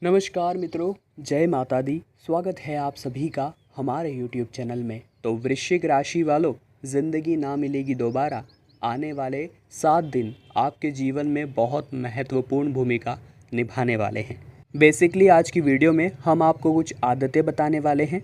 नमस्कार मित्रों, जय माता दी। स्वागत है आप सभी का हमारे YouTube चैनल में। तो वृश्चिक राशि वालों, ज़िंदगी ना मिलेगी दोबारा। आने वाले 7 दिन आपके जीवन में बहुत महत्वपूर्ण भूमिका निभाने वाले हैं। बेसिकली आज की वीडियो में हम आपको कुछ आदतें बताने वाले हैं।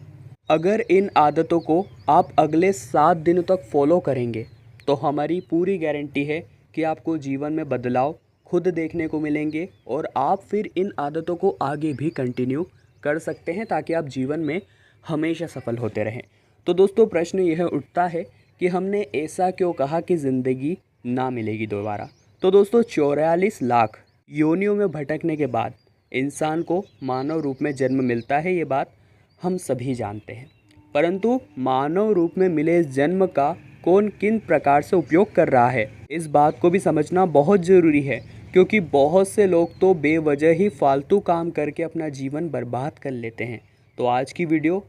अगर इन आदतों को आप अगले 7 दिनों तक फॉलो करेंगे तो हमारी पूरी गारंटी है कि आपको जीवन में बदलाव खुद देखने को मिलेंगे और आप फिर इन आदतों को आगे भी कंटिन्यू कर सकते हैं ताकि आप जीवन में हमेशा सफल होते रहें। तो दोस्तों, प्रश्न यह उठता है कि हमने ऐसा क्यों कहा कि ज़िंदगी ना मिलेगी दोबारा। तो दोस्तों, 44 लाख योनियों में भटकने के बाद इंसान को मानव रूप में जन्म मिलता है, ये बात हम सभी जानते हैं। परंतु मानव रूप में मिले इस जन्म का कौन किन प्रकार से उपयोग कर रहा है, इस बात को भी समझना बहुत ज़रूरी है, क्योंकि बहुत से लोग तो बेवजह ही फालतू काम करके अपना जीवन बर्बाद कर लेते हैं। तो आज की वीडियो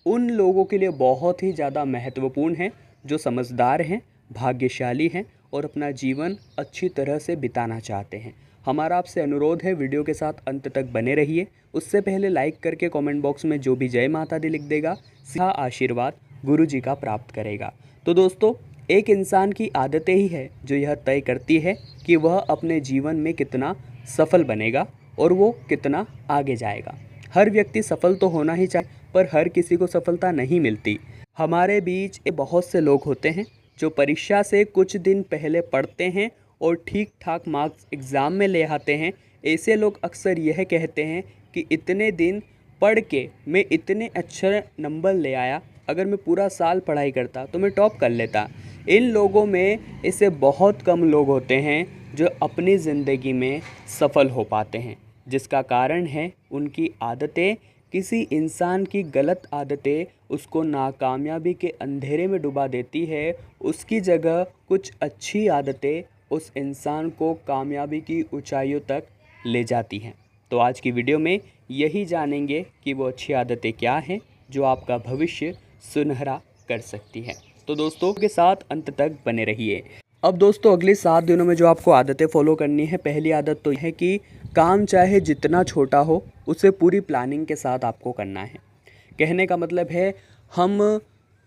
उन लोगों के लिए बहुत ही ज़्यादा महत्वपूर्ण है जो समझदार हैं, भाग्यशाली हैं और अपना जीवन अच्छी तरह से बिताना चाहते हैं। हमारा आपसे अनुरोध है, वीडियो के साथ अंत तक बने रहिए। उससे पहले लाइक करके कमेंट बॉक्स में जो भी जय माता दी लिख देगा, सीधा आशीर्वाद गुरु जी का प्राप्त करेगा। तो दोस्तों, एक इंसान की आदतें ही है जो यह तय करती है कि वह अपने जीवन में कितना सफल बनेगा और वो कितना आगे जाएगा। हर व्यक्ति सफल तो होना ही चाहिए, पर हर किसी को सफलता नहीं मिलती। हमारे बीच बहुत से लोग होते हैं जो परीक्षा से कुछ दिन पहले पढ़ते हैं और ठीक ठाक मार्क्स एग्ज़ाम में ले आते हैं। ऐसे लोग अक्सर यह कहते हैं कि इतने दिन पढ़ के मैं इतने अच्छे नंबर ले आया, अगर मैं पूरा साल पढ़ाई करता तो मैं टॉप कर लेता। इन लोगों में ऐसे बहुत कम लोग होते हैं जो अपनी ज़िंदगी में सफल हो पाते हैं, जिसका कारण है उनकी आदतें। किसी इंसान की गलत आदतें उसको नाकामयाबी के अंधेरे में डुबा देती है, उसकी जगह कुछ अच्छी आदतें उस इंसान को कामयाबी की ऊंचाइयों तक ले जाती हैं। तो आज की वीडियो में यही जानेंगे कि वो अच्छी आदतें क्या हैं जो आपका भविष्य सुनहरा कर सकती है। तो दोस्तों के साथ अंत तक बने रहिए। अब दोस्तों, अगले 7 दिनों में जो आपको आदतें फॉलो करनी है, पहली आदत तो यह है कि काम चाहे जितना छोटा हो उसे पूरी प्लानिंग के साथ आपको करना है। कहने का मतलब है, हम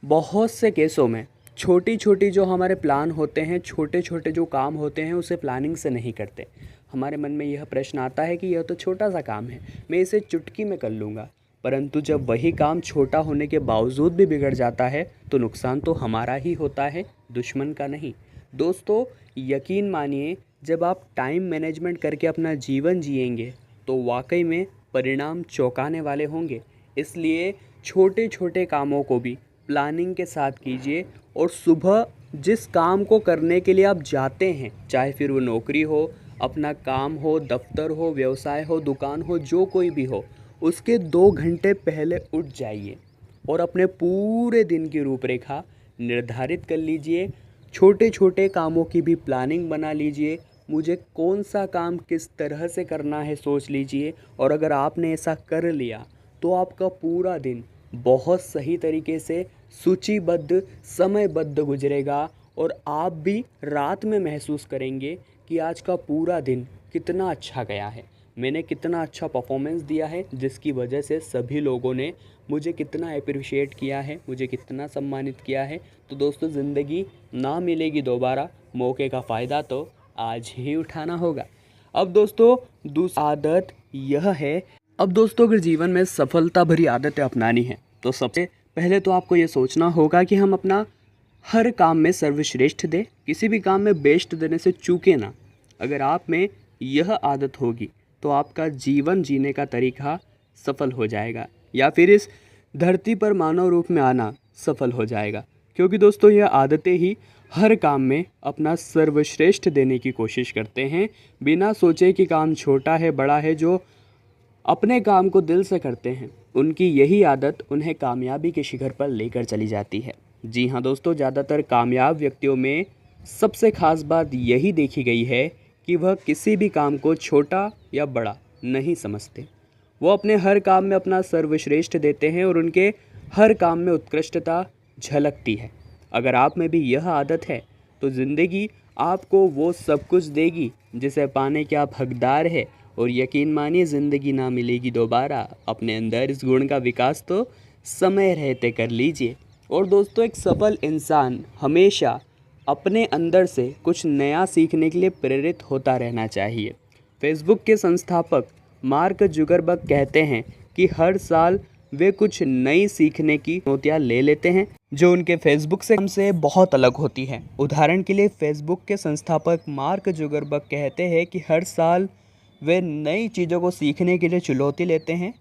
बहुत से केसों में छोटी छोटी जो हमारे प्लान होते हैं, छोटे छोटे जो काम होते हैं, उसे प्लानिंग से नहीं करते। हमारे मन में यह प्रश्न आता है कि यह तो छोटा सा काम है, मैं इसे चुटकी में कर लूँगा। परंतु जब वही काम छोटा होने के बावजूद भी बिगड़ जाता है तो नुकसान तो हमारा ही होता है, दुश्मन का नहीं। दोस्तों, यकीन मानिए, जब आप टाइम मैनेजमेंट करके अपना जीवन जिएंगे तो वाकई में परिणाम चौंकाने वाले होंगे। इसलिए छोटे छोटे कामों को भी प्लानिंग के साथ कीजिए और सुबह जिस काम को करने के लिए आप जाते हैं, चाहे फिर वो नौकरी हो, अपना काम हो, दफ्तर हो, व्यवसाय हो, दुकान हो, जो कोई भी हो, उसके 2 घंटे पहले उठ जाइए और अपने पूरे दिन की रूपरेखा निर्धारित कर लीजिए। छोटे छोटे कामों की भी प्लानिंग बना लीजिए। मुझे कौन सा काम किस तरह से करना है सोच लीजिए, और अगर आपने ऐसा कर लिया तो आपका पूरा दिन बहुत सही तरीके से सूचीबद्ध, समयबद्ध गुजरेगा और आप भी रात में महसूस करेंगे कि आज का पूरा दिन कितना अच्छा गया है, मैंने कितना अच्छा परफॉर्मेंस दिया है, जिसकी वजह से सभी लोगों ने मुझे कितना अप्रिशिएट किया है, मुझे कितना सम्मानित किया है। तो दोस्तों, ज़िंदगी ना मिलेगी दोबारा, मौके का फ़ायदा तो आज ही उठाना होगा। अब दोस्तों, दूसरी आदत यह है, अब दोस्तों अगर जीवन में सफलता भरी आदतें अपनानी है तो सबसे पहले तो आपको ये सोचना होगा कि हम अपना हर काम में सर्वश्रेष्ठ दें, किसी भी काम में बेस्ट देने से चूके ना। अगर आप में यह आदत होगी तो आपका जीवन जीने का तरीका सफल हो जाएगा, या फिर इस धरती पर मानव रूप में आना सफल हो जाएगा। क्योंकि दोस्तों, यह आदतें ही हर काम में अपना सर्वश्रेष्ठ देने की कोशिश करते हैं, बिना सोचे कि काम छोटा है बड़ा है। जो अपने काम को दिल से करते हैं, उनकी यही आदत उन्हें कामयाबी के शिखर पर लेकर चली जाती है। जी हाँ दोस्तों, ज़्यादातर कामयाब व्यक्तियों में सबसे खास बात यही देखी गई है कि वह किसी भी काम को छोटा या बड़ा नहीं समझते। वो अपने हर काम में अपना सर्वश्रेष्ठ देते हैं और उनके हर काम में उत्कृष्टता झलकती है। अगर आप में भी यह आदत है तो ज़िंदगी आपको वो सब कुछ देगी जिसे पाने के आप हकदार है, और यकीन मानिए ज़िंदगी ना मिलेगी दोबारा। अपने अंदर इस गुण का विकास तो समय रहते कर लीजिए। और दोस्तों, एक सफल इंसान हमेशा अपने अंदर से कुछ नया सीखने के लिए प्रेरित होता रहना चाहिए। फेसबुक के संस्थापक मार्क जुकरबर्ग कहते हैं कि हर साल वे कुछ नई सीखने की चुनौतियाँ ले लेते हैं जो उनके फेसबुक से हमसे बहुत अलग होती है। उदाहरण के लिए फेसबुक के संस्थापक मार्क जुकरबर्ग कहते हैं कि हर साल वे नई चीज़ों को सीखने के लिए चुनौती लेते हैं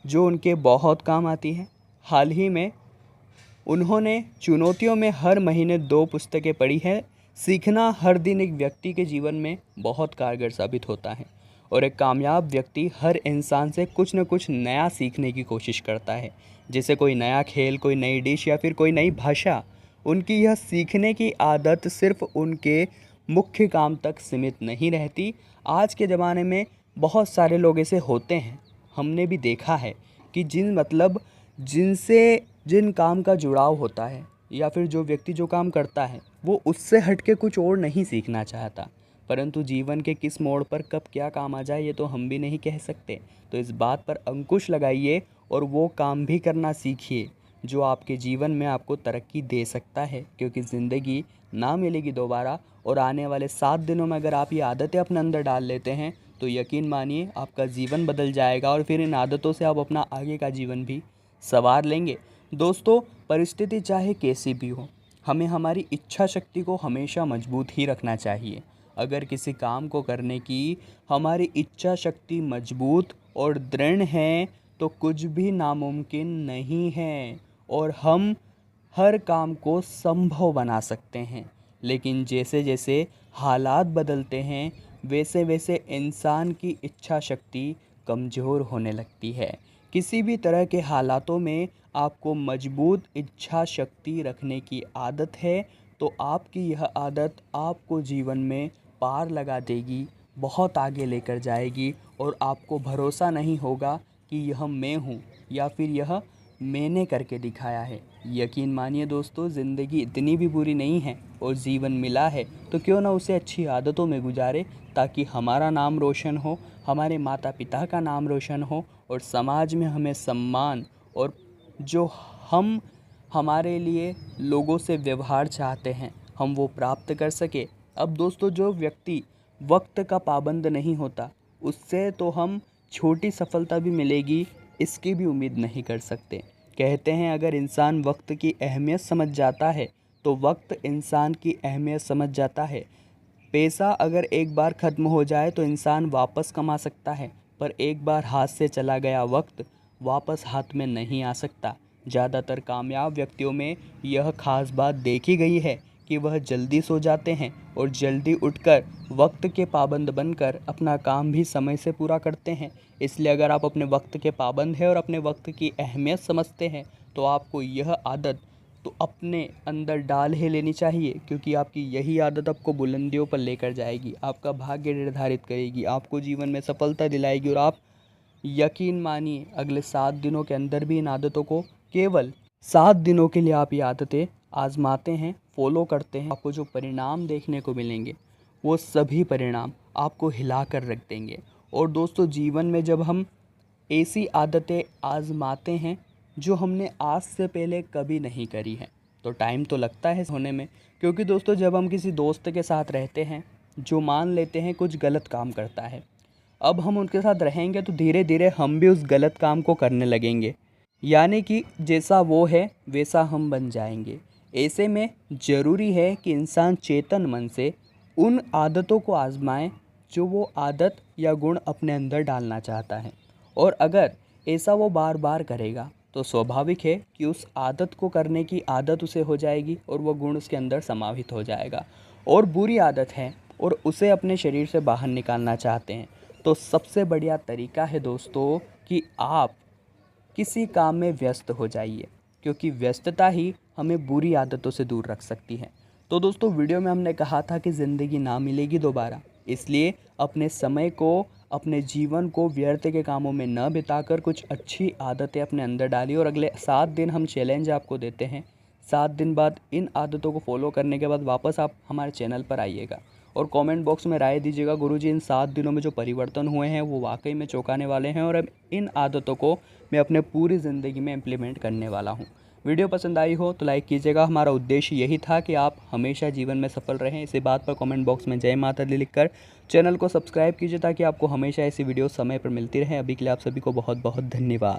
जो उनके बहुत काम आती है। हाल ही में उन्होंने चुनौतियों में हर महीने 2 पुस्तकें पढ़ी है। सीखना हर दिन एक व्यक्ति के जीवन में बहुत कारगर साबित होता है और एक कामयाब व्यक्ति हर इंसान से कुछ न कुछ नया सीखने की कोशिश करता है, जैसे कोई नया खेल, कोई नई डिश या फिर कोई नई भाषा। उनकी यह सीखने की आदत सिर्फ उनके मुख्य काम तक सीमित नहीं रहती। आज के ज़माने में बहुत सारे लोग ऐसे होते हैं, हमने भी देखा है कि जिन काम का जुड़ाव होता है या फिर जो व्यक्ति जो काम करता है वो उससे हट के कुछ और नहीं सीखना चाहता, परंतु जीवन के किस मोड़ पर कब क्या काम आ जाए ये तो हम भी नहीं कह सकते। तो इस बात पर अंकुश लगाइए और वो काम भी करना सीखिए जो आपके जीवन में आपको तरक्की दे सकता है, क्योंकि ज़िंदगी ना मिलेगी दोबारा। और आने वाले 7 दिनों में अगर आप ये आदतें अपने अंदर डाल लेते हैं तो यकीन मानिए आपका जीवन बदल जाएगा और फिर इन आदतों से आप अपना आगे का जीवन भी संवार लेंगे। दोस्तों, परिस्थिति चाहे कैसी भी हो, हमें हमारी इच्छा शक्ति को हमेशा मजबूत ही रखना चाहिए। अगर किसी काम को करने की हमारी इच्छा शक्ति मजबूत और दृढ़ है तो कुछ भी नामुमकिन नहीं है और हम हर काम को संभव बना सकते हैं। लेकिन जैसे जैसे हालात बदलते हैं वैसे वैसे इंसान की इच्छा शक्ति कमज़ोर होने लगती है। किसी भी तरह के हालातों में आपको मजबूत इच्छा शक्ति रखने की आदत है तो आपकी यह आदत आपको जीवन में पार लगा देगी, बहुत आगे लेकर जाएगी और आपको भरोसा नहीं होगा कि यह मैं हूँ या फिर यह मैंने करके दिखाया है। यकीन मानिए दोस्तों, ज़िंदगी इतनी भी बुरी नहीं है और जीवन मिला है तो क्यों ना उसे अच्छी आदतों में गुजारे ताकि हमारा नाम रोशन हो, हमारे माता पिता का नाम रोशन हो और समाज में हमें सम्मान और जो हम हमारे लिए लोगों से व्यवहार चाहते हैं हम वो प्राप्त कर सके। अब दोस्तों, जो व्यक्ति वक्त का पाबंद नहीं होता उससे तो हम छोटी सफलता भी मिलेगी इसकी भी उम्मीद नहीं कर सकते। कहते हैं अगर इंसान वक्त की अहमियत समझ जाता है तो वक्त इंसान की अहमियत समझ जाता है। पैसा अगर एक बार ख़त्म हो जाए तो इंसान वापस कमा सकता है, पर एक बार हाथ से चला गया वक्त वापस हाथ में नहीं आ सकता। ज़्यादातर कामयाब व्यक्तियों में यह खास बात देखी गई है कि वह जल्दी सो जाते हैं और जल्दी उठकर वक्त के पाबंद बनकर अपना काम भी समय से पूरा करते हैं। इसलिए अगर आप अपने वक्त के पाबंद हैं और अपने वक्त की अहमियत समझते हैं तो आपको यह आदत तो अपने अंदर डाल ही लेनी चाहिए, क्योंकि आपकी यही आदत आपको बुलंदियों पर लेकर जाएगी, आपका भाग्य निर्धारित करेगी, आपको जीवन में सफलता दिलाएगी। और आप यकीन मानिए अगले 7 दिनों के अंदर भी इन आदतों को, केवल 7 दिनों के लिए आप ये आदतें आजमाते हैं, फॉलो करते हैं, आपको जो परिणाम देखने को मिलेंगे वो सभी परिणाम आपको हिला कर रख देंगे। और दोस्तों, जीवन में जब हम ऐसी आदतें आजमाते हैं जो हमने आज से पहले कभी नहीं करी है तो टाइम तो लगता है होने में, क्योंकि दोस्तों जब हम किसी दोस्त के साथ रहते हैं जो मान लेते हैं कुछ गलत काम करता है, अब हम उनके साथ रहेंगे तो धीरे धीरे हम भी उस गलत काम को करने लगेंगे, यानी कि जैसा वो है वैसा हम बन जाएंगे। ऐसे में ज़रूरी है कि इंसान चेतन मन से उन आदतों को आजमाए जो वो आदत या गुण अपने अंदर डालना चाहता है, और अगर ऐसा वो बार बार करेगा तो स्वाभाविक है कि उस आदत को करने की आदत उसे हो जाएगी और वो गुण उसके अंदर समाहित हो जाएगा। और बुरी आदत है और उसे अपने शरीर से बाहर निकालना चाहते हैं तो सबसे बढ़िया तरीका है दोस्तों कि आप किसी काम में व्यस्त हो जाइए, क्योंकि व्यस्तता ही हमें बुरी आदतों से दूर रख सकती है। तो दोस्तों, वीडियो में हमने कहा था कि ज़िंदगी ना मिलेगी दोबारा, इसलिए अपने समय को, अपने जीवन को व्यर्थ के कामों में न बिताकर कुछ अच्छी आदतें अपने अंदर डालिए। और अगले 7 दिन हम चैलेंज आपको देते हैं। 7 दिन बाद इन आदतों को फॉलो करने के बाद वापस आप हमारे चैनल पर आइएगा और कमेंट बॉक्स में राय दीजिएगा गुरुजी, इन 7 दिनों में जो परिवर्तन हुए हैं वो वाकई में चौंकाने वाले हैं और अब इन आदतों को मैं अपने पूरी ज़िंदगी में इम्प्लीमेंट करने वाला हूँ। वीडियो पसंद आई हो तो लाइक कीजिएगा। हमारा उद्देश्य यही था कि आप हमेशा जीवन में सफल रहें। इसी बात पर कमेंट बॉक्स में जय माता दी लिखकर चैनल को सब्सक्राइब कीजिए ताकि आपको हमेशा ऐसी वीडियो समय पर मिलती रहे। अभी के लिए आप सभी को बहुत बहुत धन्यवाद।